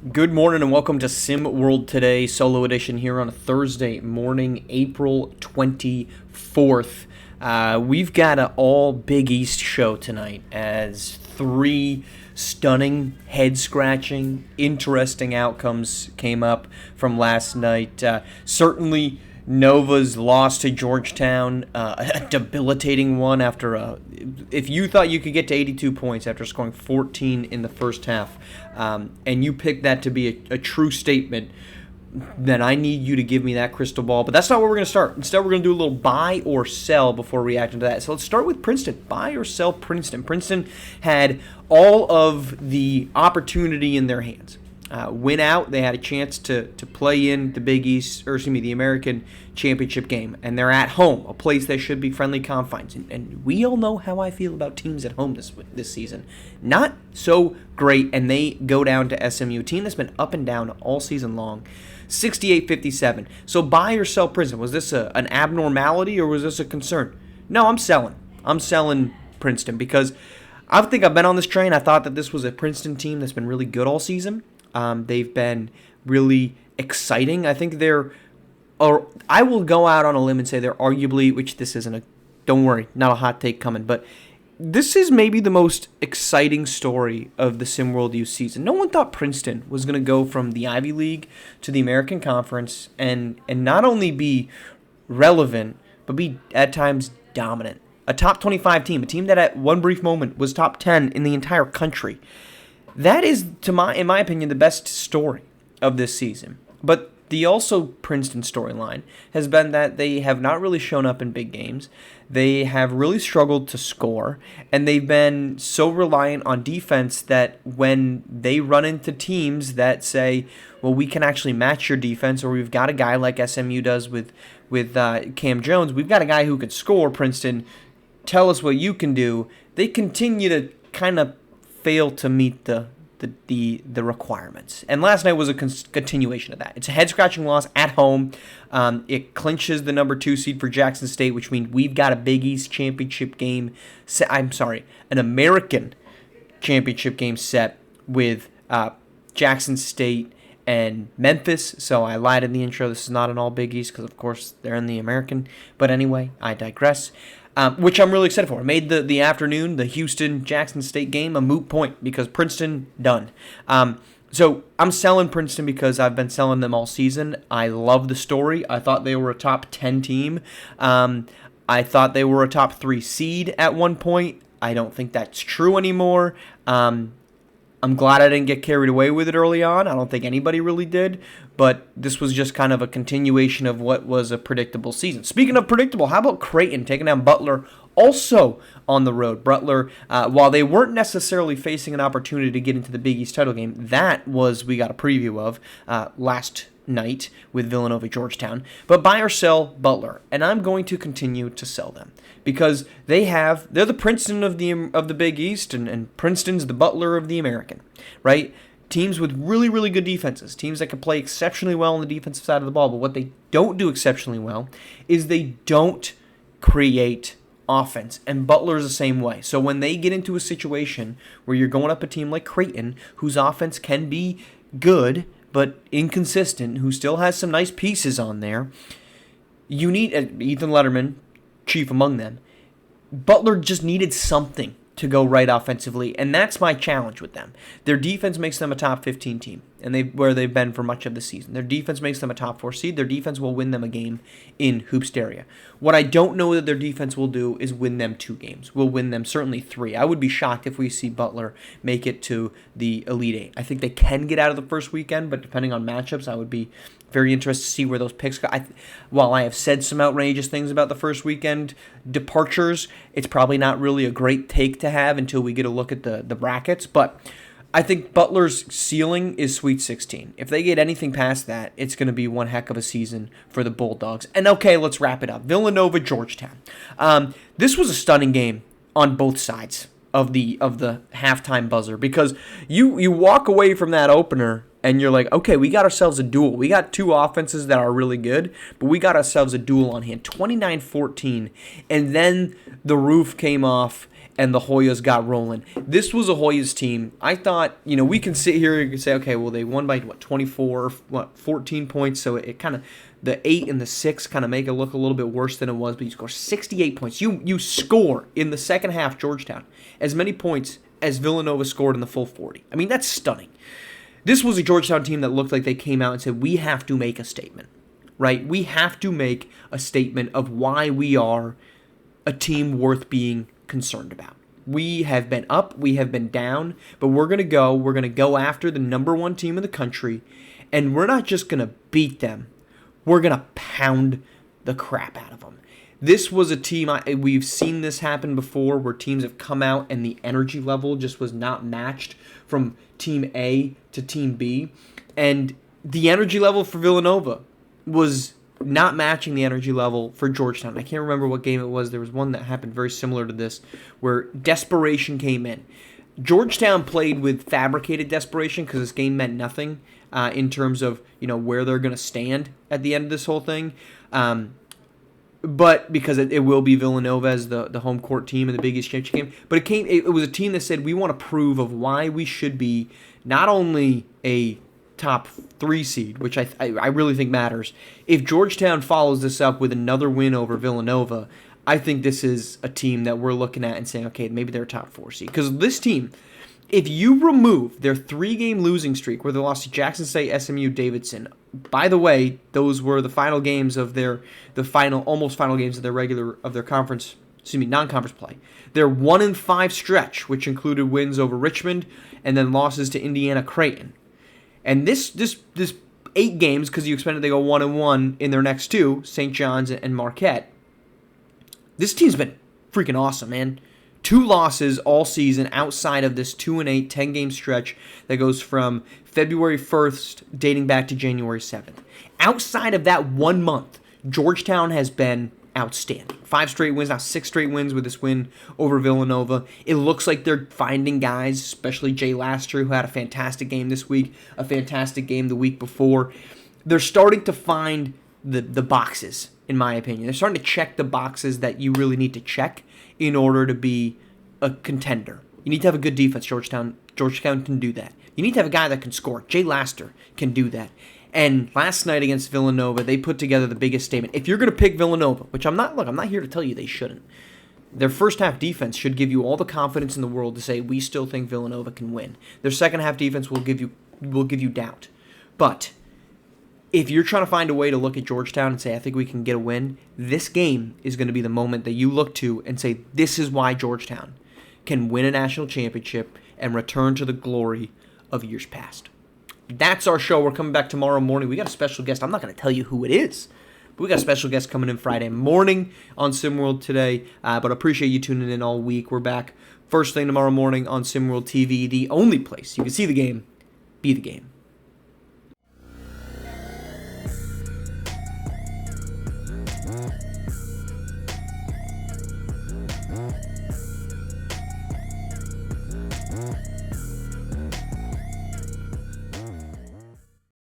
Good morning and welcome to SimWorld Today, solo edition here on a Thursday morning, April 24th. We've got an all Big East show tonight as three stunning, head-scratching, interesting outcomes came up from last night. Certainly Nova's loss to Georgetown, a debilitating one if you thought you could get to 82 points after scoring 14 in the first half, and you picked that to be a true statement, then I need you to give me that crystal ball. But that's not where we're going to start. Instead, we're going to do a little buy or sell before reacting to that. So let's start with Princeton. Buy or sell Princeton. Princeton had all of the opportunity in their hands. Win out, they had a chance to play in the Big East, the American Championship game, and they're at home, a place that should be friendly confines. And we all know how I feel about teams at home this season. Not so great, and they go down to SMU, a team that's been up and down all season long. 68-57. So buy or sell Princeton. Was this an abnormality or was this a concern? No, I'm selling. I'm selling Princeton because I think I've been on this train. I thought that this was a Princeton team that's been really good all season. They've been really exciting. I think I will go out on a limb and say they're arguably, don't worry, not a hot take coming, but this is maybe the most exciting story of the SimWorld U season. No one thought Princeton was going to go from the Ivy League to the American Conference and not only be relevant, but be at times dominant. A top 25 team, a team that at one brief moment was top 10 in the entire country. That is, in my opinion, the best story of this season. But the also Princeton storyline has been that they have not really shown up in big games. They have really struggled to score, and they've been so reliant on defense that when they run into teams that say, well, we can actually match your defense, or we've got a guy like SMU does with Cam Jones, we've got a guy who could score, Princeton, tell us what you can do. They continue to kind of fail to meet the requirements. And last night was a continuation of that. It's a head-scratching loss at home. It clinches the number 2 seed for Jackson State, which means we've got a Big East championship game. An American championship game set with Jackson State and Memphis. So I lied in the intro. This is not an all Big East because, of course, they're in the American. But anyway, I digress. Which I'm really excited for. It made the afternoon, the Houston-Jackson State game, a moot point because Princeton, done. So I'm selling Princeton because I've been selling them all season. I love the story. I thought they were a top 10 team. I thought they were a top 3 seed at one point. I don't think that's true anymore. I'm glad I didn't get carried away with it early on. I don't think anybody really did. But this was just kind of a continuation of what was a predictable season. Speaking of predictable, how about Creighton taking down Butler also on the road? Butler, while they weren't necessarily facing an opportunity to get into the Big East title game, we got a preview of last night with Villanova Georgetown. But buy or sell Butler, and I'm going to continue to sell them because they're the Princeton of the Big East, and Princeton's the Butler of the American, right? Teams with really, really good defenses, teams that can play exceptionally well on the defensive side of the ball, but what they don't do exceptionally well is they don't create offense, and Butler's the same way. So when they get into a situation where you're going up a team like Creighton, whose offense can be good but inconsistent, who still has some nice pieces on there, you need Ethan Letterman, chief among them. Butler just needed something to go right offensively, and that's my challenge with them. Their defense makes them a top 15 team, and where they've been for much of the season. Their defense makes them a top 4 seed. Their defense will win them a game in Hoopsteria. What I don't know that their defense will do is win them 2 games. Will win them certainly 3. I would be shocked if we see Butler make it to the Elite 8. I think they can get out of the first weekend, but depending on matchups, I would be very interested to see where those picks go. While I have said some outrageous things about the first weekend departures, it's probably not really a great take to have until we get a look at the brackets. But I think Butler's ceiling is Sweet 16. If they get anything past that, it's going to be one heck of a season for the Bulldogs. And okay, let's wrap it up. Villanova, Georgetown. This was a stunning game on both sides of the halftime buzzer because you walk away from that opener and you're like, okay, we got ourselves a duel. We got 2 offenses that are really good, but we got ourselves a duel on hand. 29-14, and then the roof came off, and the Hoyas got rolling. This was a Hoyas team. I thought, we can sit here and say, okay, well, they won by, 24, 14 points, so it kind of, the 8 and the 6 kind of make it look a little bit worse than it was, but you score 68 points. You score in the second half, Georgetown, as many points as Villanova scored in the full 40. I mean, that's stunning. This was a Georgetown team that looked like they came out and said, we have to make a statement, right? We have to make a statement of why we are a team worth being concerned about. We have been up, we have been down, but we're going to go after the number one team in the country, and we're not just going to beat them, we're going to pound the crap out of them. This was a team, we've seen this happen before, where teams have come out and the energy level just was not matched from Team A to Team B, and the energy level for Villanova was not matching the energy level for Georgetown. I can't remember what game it was. There was one that happened very similar to this, where desperation came in. Georgetown played with fabricated desperation because this game meant nothing in terms of where they're going to stand at the end of this whole thing. But because it will be Villanova as the home court team in the Big East Championship game. But it was a team that said, we want to prove of why we should be not only a top 3 seed, which I really think matters. If Georgetown follows this up with another win over Villanova, I think this is a team that we're looking at and saying, okay, maybe they're a top 4 seed. Because this team, if you remove their 3-game losing streak where they lost to Jackson State, SMU, Davidson, by the way, those were the final games of almost final games of their conference, non-conference play. Their 1-5 stretch, which included wins over Richmond and then losses to Indiana Creighton. And this 8 games, because you expected they go 1-1 in their next 2, St. John's and Marquette. This team's been freaking awesome, man. 2 losses all season outside of this 2-8 10-game stretch that goes from February 1st dating back to January 7th. Outside of that 1 month, Georgetown has been outstanding. 5 straight wins, now 6 straight wins with this win over Villanova. It looks like they're finding guys, especially Jay Laster, who had a fantastic game this week, a fantastic game the week before. They're starting to find the boxes, in my opinion. They're starting to check the boxes that you really need to check in order to be a contender. You need to have a good defense, Georgetown. Georgetown can do that. You need to have a guy that can score. Jay Laster can do that. And last night against Villanova, they put together the biggest statement. If you're going to pick Villanova, which I'm not here to tell you they shouldn't. Their first half defense should give you all the confidence in the world to say we still think Villanova can win. Their second half defense will give you doubt. But if you're trying to find a way to look at Georgetown and say, I think we can get a win, this game is going to be the moment that you look to and say, this is why Georgetown can win a national championship and return to the glory of years past. That's our show. We're coming back tomorrow morning. We got a special guest. I'm not going to tell you who it is, but we got a special guest coming in Friday morning on SimWorld today. But appreciate you tuning in all week. We're back first thing tomorrow morning on SimWorld TV, the only place you can see the game, be the game.